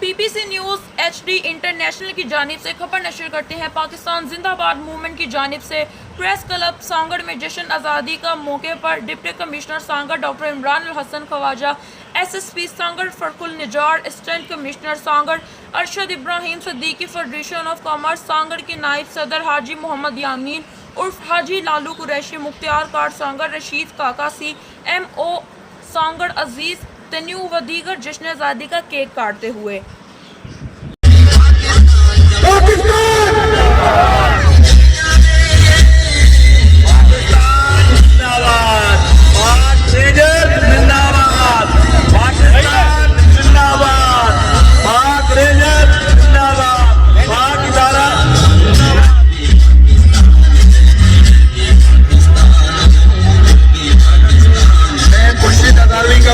PPC news HD international की जानिब से खबर नशर करते हैं। पाकिस्तान जिंदाबाद मूवमेंट की जानिब से प्रेस क्लब सांगड़ में जश्न आज़ादी का मौके पर deputy commissioner Sanghar doctor Imran Al Hasan Khwaja, SSP Sanghar फरकुल Nizar, assistant commissioner Sanghar Arshad Ibrahim, Siddiqui federation of commerce Sanghar के नायब सदर हाजी मोहम्मद यामीन उर्फ हाजी लालू कुरैशी, मुख्तियार कार सांगड़, रशीद काका सी, MO सांगड़ अजीज तन्यू व दीगर जश्न आज़ादी का केक काटते हुए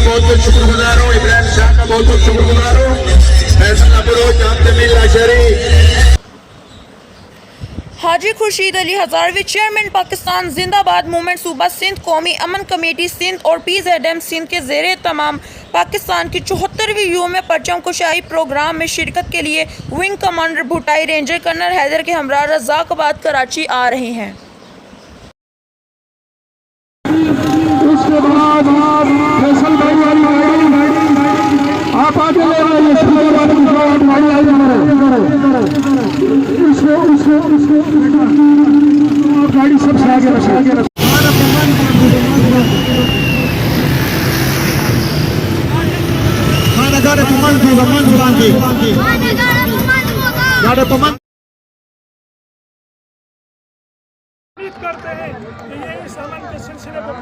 बहुत शुक्रगुजार हूँ, इब्राहिम शाह का बहुत शुक्रगुजार हूँ, फैसल अबरोज, जमील लाशरी, हाजी खुर्शीद अली हजारवी चेयरमैन पाकिस्तान जिंदाबाद मूवमेंट सूबा सिंध, कौमी अमन कमेटी सिंध और PZM सिंध के ज़ेरे तमाम पाकिस्तान की 74वीं यूम परचम कुशाई प्रोग्राम में शिरकत के लिए विंग कमांडर भुटाई रेंजर कर्नल हैदर के हमरा रज़ाकबाद कराची आ रहे हैं। उसके बाद फैसल आप आगे ले गाड़ी सबसे आगे रखिए। करते हैं कि ये इस अमन के सिलसिले को